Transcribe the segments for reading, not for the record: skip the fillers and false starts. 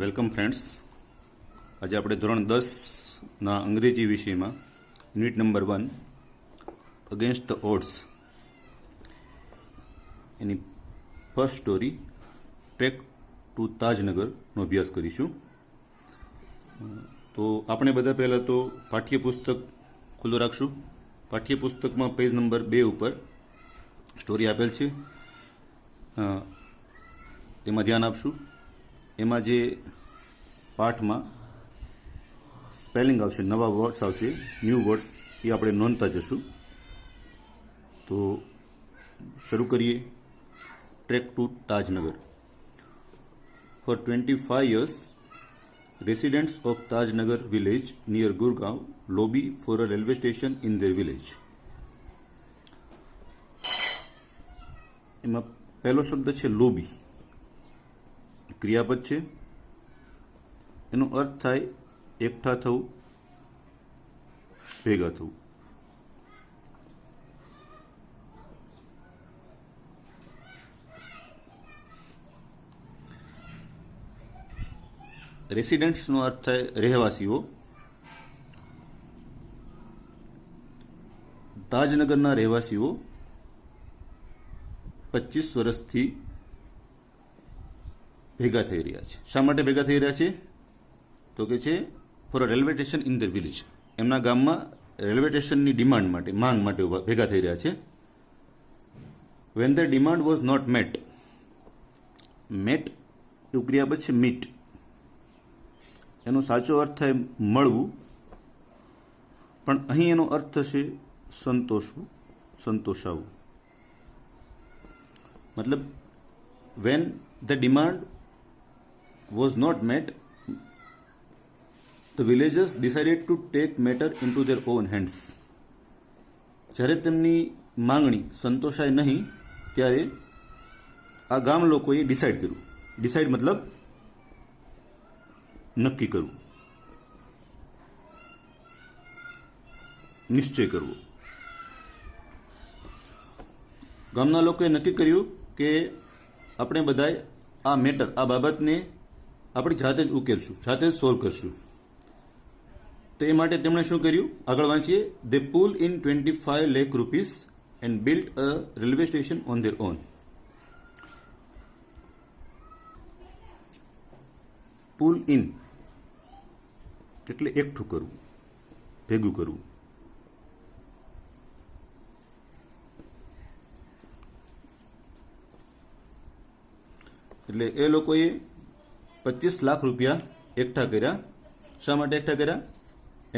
Welcome friends. આજે આપણે ધોરણ 10ના અંગ્રેજી વિષયમાં unit number 1 against the odds એની ફર્સ્ટ સ્ટોરી ટ્રેક ટુ તાજનગરનો અભ્યાસ કરીશું. તો આપણે બધા પહેલાં તો પાઠ્યપુસ્તક ખુલ્લું રાખશું. પાઠ્યપુસ્તકમાં પેજ નંબર 2 ઉપર સ્ટોરી આપેલ છે, એમાં ધ્યાન આપશું. એમાં જે પાઠમાં સ્પેલિંગ આવશે, નવા વર્ડ્સ આવશે, ન્યૂ વર્ડ્સ, એ આપણે નોંધતા જશું. તો શરૂ કરીએ. Track to Tajnagar. For 25 years, residents of Tajnagar village near Gurgaon lobby for a railway station in their village. એમાં પહેલો શબ્દ છે લોબી. ક્રિયાપદ છે. એનો અર્થ થાય એકઠા થવું, ભેગા થવું. રેસિડેન્ટ્સનો અર્થ થાય રહેવાસીઓ. તાજનગરના રહેવાસીઓ 25 વર્ષથી ભેગા થઈ રહ્યા છે. શા માટે ભેગા થઈ રહ્યા છે? તો કે છે for a railway station in the village. એમના ગામમાં રેલવે સ્ટેશનની ડિમાન્ડ માટે, માંગ માટે ભેગા થઈ રહ્યા છે. When the demand was not met. Met એવું ક્રિયાપદ છે મીટ. એનો સાચો અર્થ થાય મળવું, પણ અહીં એનો અર્થ થશે સંતોષવું, સંતોષાવવું. મતલબ van the demand was not met, the villagers decided to take matter into their own hands. જ્યારે તેમની માંગણી સંતોષાય નહીં ત્યારે આ ગામ લોકોએ ડિસાઇડ કર્યું. ડિસાઇડ મતલબ નક્કી કરવું, નિશ્ચય કરવો. ગામના લોકોએ નક્કી કર્યું કે આપણે બધાએ આ મેટર, આ બાબતને આપણે જાતે જ ઉકેલશું, જાતે જ સોલ્વ કરશું. તો એ માટે તેમણે શું કર્યું? આગળ વાંચીએ. They pool in 25 lakh rupees and built a railway station on their own. Pool in એટલે એકઠું કરવું, ભેગું કરવું. એટલે એ લોકોએ 25 લાખ રૂપિયા એકઠા કર્યા. શા માટે એકઠા કર્યા?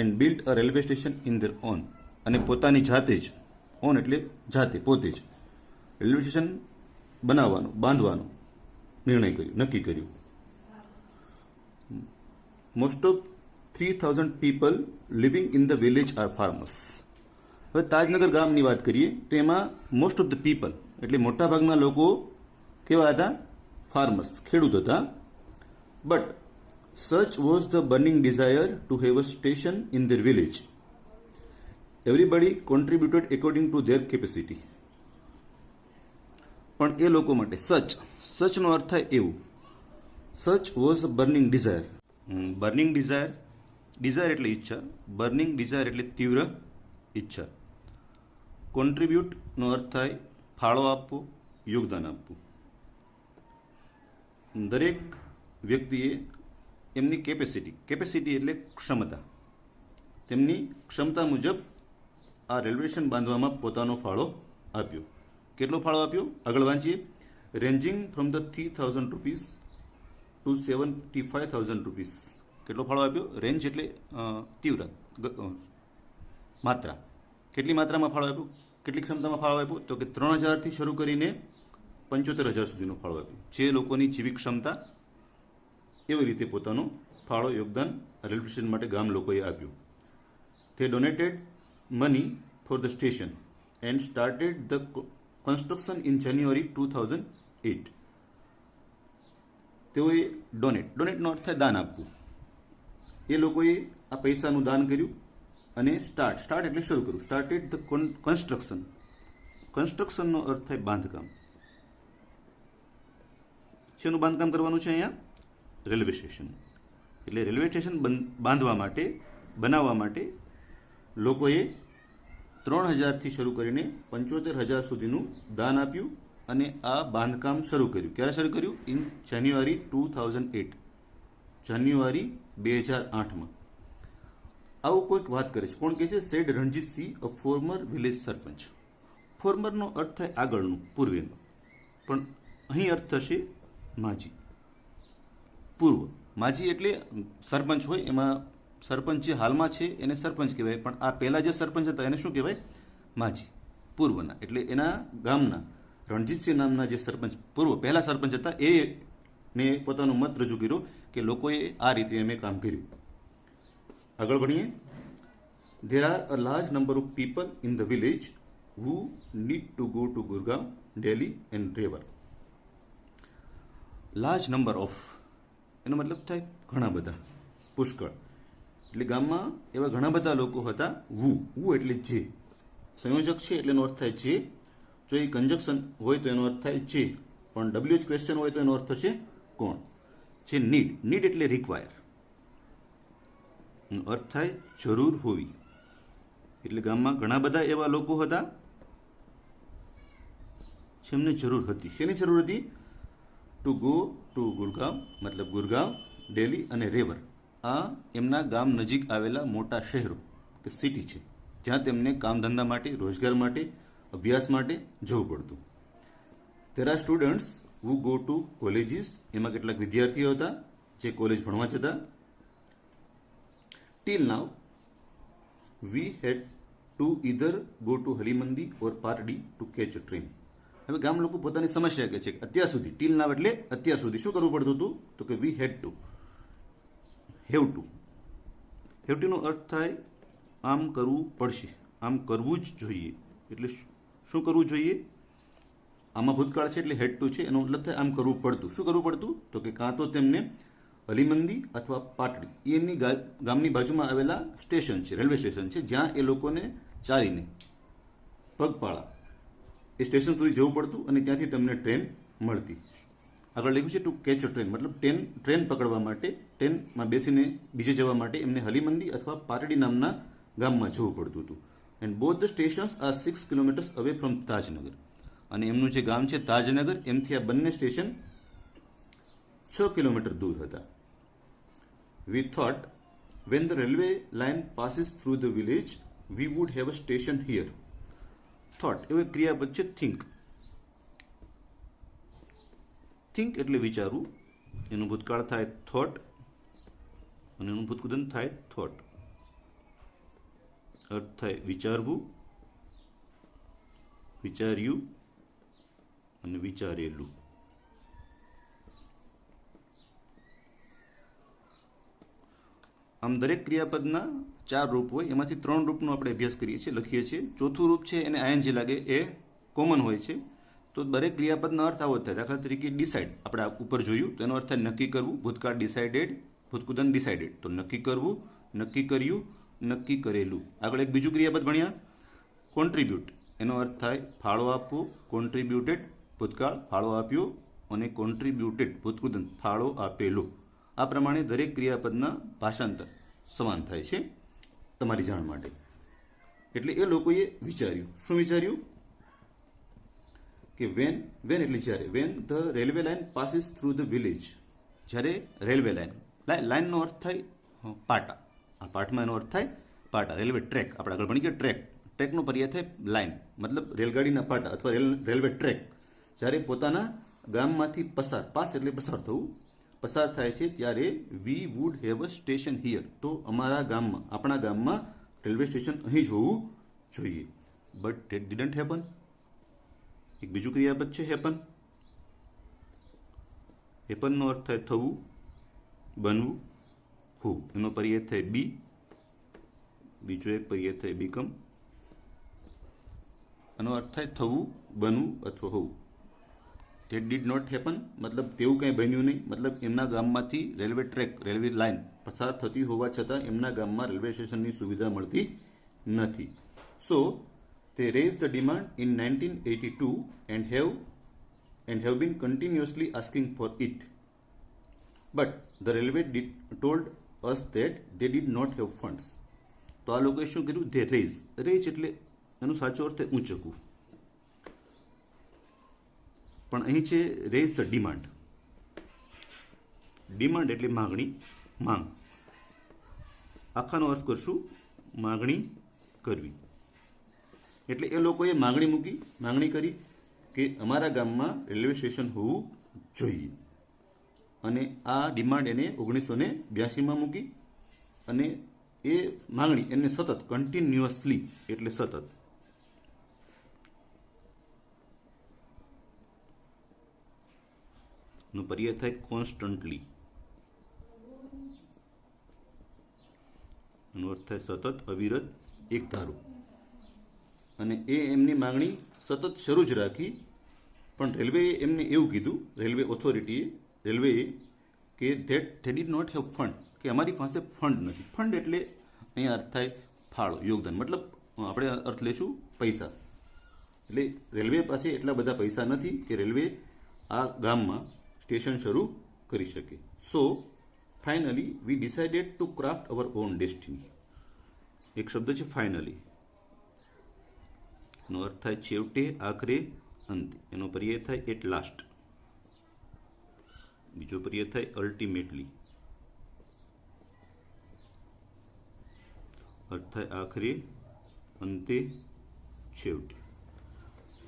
And built a railway station in there on. અને પોતાની જાતે જ, ઓન એટલે જાતે, પોતે જ રેલવે સ્ટેશન બનાવવાનું, બાંધવાનું નિર્ણય કર્યો, નક્કી કર્યું. Most of 3000 people living in the village R farmers. હવે તાજનગર ગામની વાત કરીએ તો એમાં મોસ્ટ ઓફ ધ પીપલ એટલે મોટાભાગના લોકો કેવા હતા? ફાર્મર્સ, ખેડૂત હતા. But such was the burning desire to have a station in their village. Everybody contributed according to their capacity. પણ એ લોકો માટે સચનો અર્થ થાય એવું. Such was a burning desire. Burning desire, desire એટલે ઈચ્છા, બર્નિંગ ડિઝાયર એટલે તીવ્ર ઈચ્છા. કોન્ટ્રીબ્યુટનો અર્થ થાય ફાળો આપવો, યોગદાન આપવું. દરેક વ્યક્તિએ એમની કેપેસિટી એટલે ક્ષમતા, તેમની ક્ષમતા મુજબ આ રેલવે સ્ટેશન બાંધવામાં પોતાનો ફાળો આપ્યો. કેટલો ફાળો આપ્યો? આગળ વાંચીએ. Ranging from the 3000 rupees to 75,000 rupees. કેટલો ફાળો આપ્યો? રેન્જ એટલે તીવ્ર, માત્રા. કેટલી માત્રામાં ફાળો આપ્યો? કેટલી ક્ષમતામાં ફાળો આપ્યો? તો કે 3000થી શરૂ કરીને 75,000 સુધીનો ફાળો આપ્યો. જે લોકોની જીવિક ક્ષમતા, એવી રીતે પોતાનો ફાળો, યોગદાન રેલવે સ્ટેશન માટે ગામ લોકોએ આપ્યું. તે donated money for the station and started the construction in જાન્યુઆરી 2008. તેઓએ ડોનેટનો અર્થ થાય દાન આપવું. એ લોકોએ આ પૈસાનું દાન કર્યું અને સ્ટાર્ટ એટલે શરૂ કર્યું. Started the construction. કન્સ્ટ્રક્શનનો અર્થ થાય બાંધકામ. શેનું બાંધકામ કરવાનું છે અહીંયા? Railway station. એટલે રેલવે સ્ટેશન બનાવવા માટે લોકોએ 3,000થી શરૂ કરીને 75,000 સુધીનું દાન આપ્યું અને આ બાંધકામ શરૂ કર્યું. ક્યારે શરૂ કર્યું? ઇન જાન્યુઆરી 2008, જાન્યુઆરી 2008માં. આવું કોઈક વાત કરે છે. કોણ કહે છે? સેડ રણજીતસિંહ, અ ફોર્મર વિલેજ સરપંચ. ફોર્મરનો અર્થ થાય આગળનું, પૂર્વેનું, પણ અહીં અર્થ થશે માજી, પૂર્વ. માજી એટલે સરપંચ હોય, એમાં સરપંચ જે હાલમાં છે એને સરપંચ કહેવાય, પણ આ પહેલા જે સરપંચ હતા એને શું કહેવાય? માજી, પૂર્વના. એટલે એના ગામના રણજીતસિંહ નામના જે સરપંચ, પહેલા સરપંચ હતા, એને પોતાનો મત રજૂ કર્યો કે લોકોએ આ રીતે અમે કામ કર્યું. આગળ ભણીએ. There are a large number of people in the village who need to go to Gurgaon, Delhi and Rewa. Large number of એનો મતલબ થાય ઘણા બધા, પુષ્કળ. એટલે ગામમાં એવા ઘણા બધા લોકો હતા. વુ એટલે જે, સંયોજક છે એટલે એનો અર્થ થાય જે. જો એ કંજક્શન હોય તો એનો અર્થ થાય જે, પણ WH ક્વેશ્ચન હોય તો એનો અર્થ થશે કોણ. જે નીડ એટલે રિક્વાયર, અર્થ થાય જરૂર હોવી. એટલે ગામમાં ઘણા બધા એવા લોકો હતા જેમને જરૂર હતી. શેની જરૂર હતી? ટુ ગો ટુ ગુરગાંવ, મતલબ ગુરગાંવ, દિલ્હી અને રેવર. આ એમના ગામ નજીક આવેલા મોટા શહેરો કે સિટી છે, જ્યાં તેમને કામ ધંધા માટે, રોજગાર માટે, અભ્યાસ માટે જવું પડતું. There are students who go to colleges. એમાં કેટલાક વિદ્યાર્થીઓ હતા જે કોલેજ ભણવા જતા. Till now, we had to either go to હલીમંદી or Pardi to catch a train. હવે ગામ લોકો પોતાની સમસ્યા કહે છે કે અત્યાર સુધી, ટીલ નાવ એટલે અત્યાર સુધી શું કરવું પડતું હતું? તો કે વી હેડ ટુ, હેવ ટુ. હેવ ટુનો અર્થ થાય આમ કરવું પડશે, આમ કરવું જ જોઈએ. એટલે શું કરવું જોઈએ? આમાં ભૂતકાળ છે એટલે હેડ ટુ છે, એનો મતલબ થાય આમ કરવું પડતું. શું કરવું પડતું? તો કે કાં તો તેમને હલીમંદી અથવા પાટડી, એ એમની ગામની બાજુમાં આવેલા સ્ટેશન છે, રેલવે સ્ટેશન છે, જ્યાં એ લોકોને ચાલીને પગપાળા એ સ્ટેશન સુધી જવું પડતું અને ત્યાંથી તમને ટ્રેન મળતી. આગળ લખ્યું છે ટુ કેચ અ ટ્રેન, મતલબ ટ્રેન પકડવા માટે, ટ્રેનમાં બેસીને બીજે જવા માટે એમને હલીમંદી અથવા પાટડી નામના ગામમાં જવું પડતું હતું. And both the stations are 6 kilometres away from Tajnagar. અને એમનું જે ગામ છે તાજનગર, એમથી આ બંને સ્ટેશન 6 કિલોમીટર દૂર હતા. We thought when the railway line passes through the village, we would have a station here. Thought એવો ક્રિયાપદ છે think. think એટલે વિચારવું, એનું ભૂતકાળ થાય thought અને એનું ભૂતકૃદંત થાય thought. અર્થ થાય વિચારવું, વિચાર્યું અને વિચારેલું. આમ દરેક ક્રિયાપદના 4 રૂપ હોય, એમાંથી 3 રૂપનો આપણે અભ્યાસ કરીએ છીએ, લખીએ છીએ. ચોથું રૂપ છે એને આઈએનજી લાગે, એ કોમન હોય છે. તો દરેક ક્રિયાપદનો અર્થ આવો થાય. દાખલા તરીકે ડિસાઇડ આપણે ઉપર જોયું, તો એનો અર્થ થાય નક્કી કરવું. ભૂતકાળ ડિસાઇડેડ, ભૂતકૃદંત ડિસાઇડેડ, તો નક્કી કરવું, નક્કી કર્યું, નક્કી કરેલું. આગળ એક બીજું ક્રિયાપદ ભણ્યા કોન્ટ્રીબ્યુટ. એનો અર્થ થાય ફાળો આપવો. કોન્ટ્રીબ્યુટેડ ભૂતકાળ, ફાળો આપ્યો, અને કોન્ટ્રીબ્યુટેડ ભૂતકૃદંત, ફાળો આપેલો. આ પ્રમાણે દરેક ક્રિયાપદના ભાષાંતર સમાન થાય છે તમારી જાણ માટે. એટલે એ લોકોએ વિચાર્યું. શું વિચાર્યું? કે વેન એટલે જ્યારે, when the railway line passes through the village. જ્યારે રેલવે લાઇનનો અર્થ થાય પાટા. આ પાઠમાં એનો અર્થ થાય પાટા. રેલવે ટ્રેક, આપણે આગળ ભણી ગયા ટ્રેકનો પર્યાય થાય લાઇન, મતલબ રેલગાડીના પાટા અથવા રેલવે ટ્રેક. જ્યારે પોતાના ગામમાંથી પાસ એટલે પસાર થવું, પસાર થાય છે, ત્યારે વી would have a station here. તો અમારા ગામમાં, આપણા ગામમાં રેલવે સ્ટેશન અહીં જ હોવું જોઈએ. But it didn't happen. એક બીજું ક્રિયાપદ છે હેપન. હેપનનો અર્થ થાય થવું, બનવું, હોવું. એનો પર્યાય થાય બી. બીજો એક પર્યાય થાય બીકમ. એનો અર્થ થાય થવું, બનવું અથવા હોવું. ધેટ ડીડ નોટ હેપન, મતલબ તેવું કંઈ બન્યું નહીં. મતલબ એમના ગામમાંથી રેલવે ટ્રેક, રેલવે લાઇન પસાર થતી હોવા છતાં એમના ગામમાં રેલવે સ્ટેશનની સુવિધા મળતી નથી. સો they raised the demand in 1982 and have been continuously asking for it. But the railway told us that they did not have funds. તો આ લોકોએ શું કર્યું? ધે રેઝ એટલે એનો સાચો અર્થ ઊંચકવું, પણ અહીં છે રેઝ ધ ડિમાન્ડ. ડિમાન્ડ એટલે માગણી, માંગ. આખાનો અર્થ કરશું માગણી કરવી. એટલે એ લોકોએ માગણી કરી કે અમારા ગામમાં રેલવે સ્ટેશન હોવું જોઈએ. અને આ ડિમાન્ડ એને 1982માં મૂકી, અને એ માગણી એને સતત, કન્ટિન્યુઅસલી એટલે સતત, નો પર્યાય થાય કોન્સ્ટન્ટલી, એનો અર્થ થાય સતત, અવિરત, એક ધારું. અને એ એમની માગણી સતત શરૂ જ રાખી. પણ રેલવેએ એમને એવું કીધું, રેલવે રેલવેએ કે that they did not have fund, કે અમારી પાસે ફંડ નથી. ફંડ એટલે અહીંયા અર્થ થાય ફાળો, યોગદાન, મતલબ આપણે અર્થ લઈશું પૈસા. એટલે રેલવે પાસે એટલા બધા પૈસા નથી કે રેલવે આ ગામમાં સ્ટેશન શરૂ કરી શકે. So finally we decided to cart hour on destiny. એક શબ્દ છે ફાઇનલી, એનો અર્થ થાય છેવટે, આખરે, અંતે. એનો પર્યાય થાય એટ લાસ્ટ. બીજો પર્યાય થાય અલ્ટિમેટલી, અર્થ થાય આખરે, અંતે, છેવટે.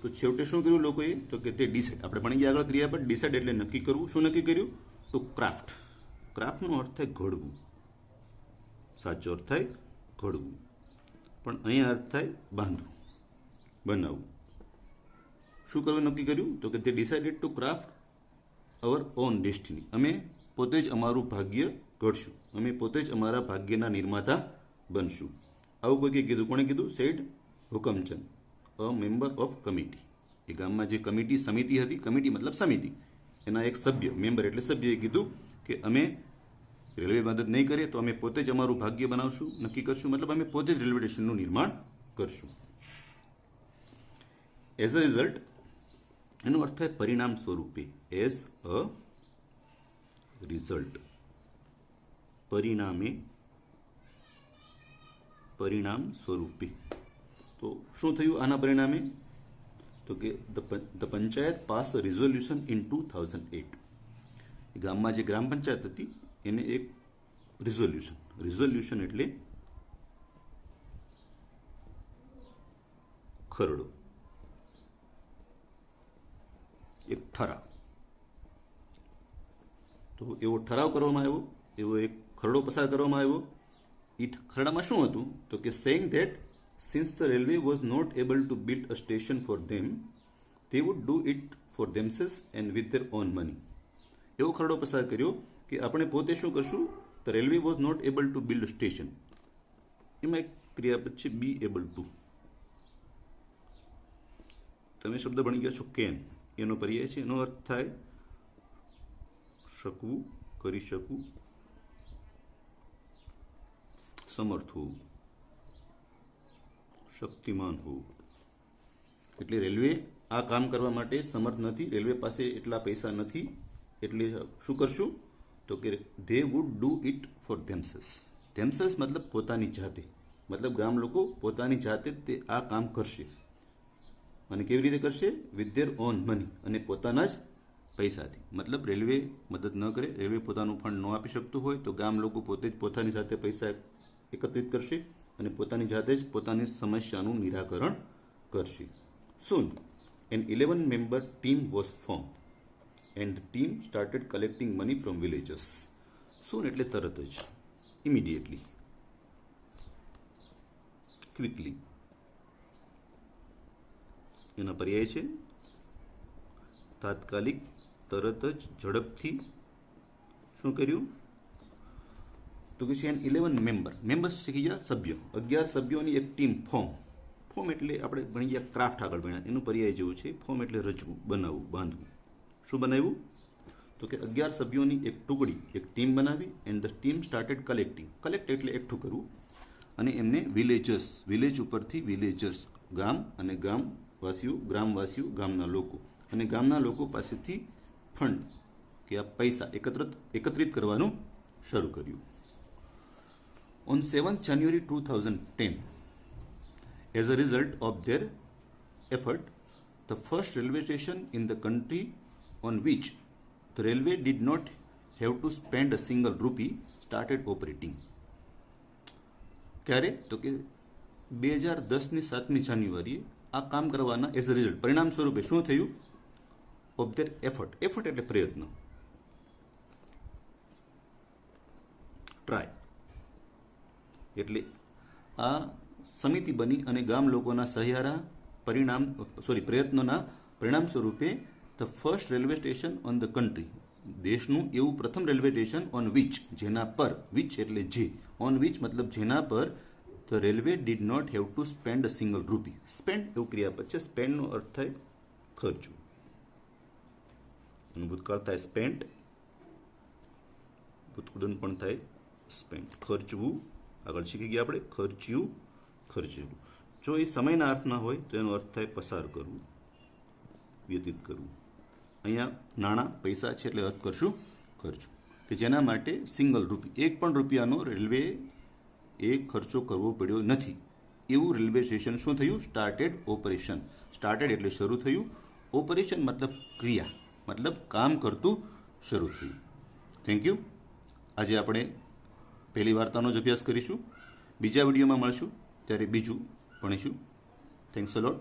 તો છેવટે શું કર્યું લોકોએ? તો કે તે ડિસાઇડ, આપણે ભણી ગયા આગળ ક્રિયા પર, ડિસાઇડ એટલે નક્કી કરવું. શું નક્કી કર્યું? તો ક્રાફ્ટ. ક્રાફ્ટનો અર્થ થાય ઘડવું, સાચો અર્થ થાય ઘડવું, પણ અહીંયા અર્થ થાય બાંધવું, બનાવવું. શું કરવું નક્કી કર્યું? તો કે તે decided to cart hour on destiny. અમે પોતે જ અમારું ભાગ્ય ઘડશું, અમે પોતે જ અમારા ભાગ્યના નિર્માતા બનશું. આવું કોઈકે કીધું. કોણે કીધું? Said Hukamchand, a member of committee. એ ગામમાં જે સમિતિ હતી, કમિટી મતલબ સમિતિ, એના એક સભ્ય, મેમ્બર એટલે સભ્યએ કીધું કે અમે રેલવે મદદ નહીં કરીએ તો અમે પોતે જ અમારું ભાગ્ય બનાવશું, નક્કી કરશું, મતલબ અમે પોતે જ રેલવે સ્ટેશનનું નિર્માણ કરશું. એઝ અ રિઝલ્ટ, એનો અર્થ થાય પરિણામ સ્વરૂપે. એઝ અ રિઝલ્ટ, પરિણામ સ્વરૂપે. તો શું થયું આના પરિણામે? તો કે the panchayat pass a resolution in 2008. ગામમાં જે ગ્રામ પંચાયત હતી એને એક રિઝોલ્યુશન એટલે ખરડો, એક ઠરાવ. તો એવો ઠરાવ કરવામાં આવ્યો, એવો એક ખરડો પસાર કરવામાં આવ્યો. એ ખરડામાં શું હતું? તો કે saying that since the railway was not able to build a station for them, they would do it for themselves and with their own money. એવો ખરડો પસાર કર્યો કે આપણે પોતે શું કરશું? the railway was not able to build a station. એમાં એક ક્રિયાપદ છે be able to. તમે શબ્દ ભણી ગયા છો કેન, એનો પર્યાય છે. એનો અર્થ થાય શકવું, કરી શકવું, સમર્થ હોવું, શક્તિમાન હોવું. એટલે રેલવે આ કામ કરવા માટે સમર્થ નથી, રેલવે પાસે એટલા પૈસા નથી, એટલે શું કરશું? તો કે they would do it for themselves. Themselves મતલબ પોતાની જાતે, મતલબ ગામ લોકો પોતાની જાતે તે આ કામ કરશે. અને કેવી રીતે કરશે? વિથ ધેર ઓન મની, અને પોતાના જ પૈસાથી. મતલબ રેલવે મદદ ન કરે, રેલવે પોતાનું ફંડ ન આપી શકતું હોય તો ગામ લોકો પોતે જ પોતાની જાતે પૈસા એકત્રિત કરશે અને પોતાની જાતે જ પોતાની સમસ્યાનું નિરાકરણ કરશે. Soon, an 11-member team was formed and the team started collecting money from villagers. Soon એટલે તરત જ, immediately, quickly. એના પર્યાય છે તાત્કાલિક, તરત જ, ઝડપથી. શું કર્યું? તો કે છે 11 મેમ્બર્સ શીખી ગયા, સભ્ય, 11 સભ્યોની એક ટીમ ફોર્મ એટલે આપણે ભણી ગયા ક્રાફ્ટ આગળ ભણ્યા, એનું પર્યાય જેવું છે. ફોર્મ એટલે રચવું, બનાવવું, બાંધવું. શું બનાવ્યું? તો કે 11 સભ્યોની એક ટુકડી, એક ટીમ બનાવી. And the team started collecting. Collect એટલે એકઠું કરવું. અને એમને વિલેજ ઉપરથી વિલેજર્સ, ગામ અને ગ્રામવાસીઓ, ગામના લોકો, અને ગામના લોકો પાસેથી ફંડ કે આ પૈસા એકત્રિત કરવાનું શરૂ કર્યું. On 7th January 2010, as a result of their effort, the first railway station in the country on which the railway did not have to spend a single rupee started operating. ક્યારે? તો કે 2010ની 7મી જાન્યુઆરીએ આ કામ કરવાના એઝ અ રિઝલ્ટ પરિણામ સ્વરૂપે શું થયું? Of their effort. એફર્ટ એટલે પ્રયત્ન, ટ્રાય. એટલે આ સમિતિ બની અને ગામ લોકોના સહિયારા પ્રયત્નોના પરિણામ સ્વરૂપે the first railway station on the country, દેશનું એવું પ્રથમ રેલવે સ્ટેશન ઓન વિચ, જેના પર, વિચ એટલે જે, ઓન વિચ મતલબ જેના પર the railway did not have to spend a single rupee. Spend એવું ક્રિયાપદ છે. સ્પેન્ડનો અર્થ થાય ખર્ચવું. ભૂતકાળ થાય સ્પેન્ટ, ભૂતકૃદન પણ થાય સ્પેન્ટ. ખર્ચવું આગળ શીખી ગયા આપણે. ખર્ચ્યું, ખર્ચેલું. જો એ સમયના અર્થમાં હોય તો એનો અર્થ થાય પસાર કરવું, વ્યતીત કરવું. અહીંયા નાણાં પૈસા છે એટલે અર્થ કરશું ખર્ચું, કે જેના માટે સિંગલ રૂપી, એક પણ રૂપિયાનો રેલવે એ ખર્ચો કરવો પડ્યો નથી. એવું રેલવે સ્ટેશન શું થયું? Started operation. સ્ટાર્ટેડ એટલે શરૂ થયું. ઓપરેશન મતલબ ક્રિયા, મતલબ કામ કરતું શરૂ થયું. Thank you. આજે આપણે પહેલી વાર્તાનો જ અભ્યાસ કરીશું. બીજા વિડીયોમાં મળશું ત્યારે બીજું ભણીશું. થેન્ક્સ અ લોટ.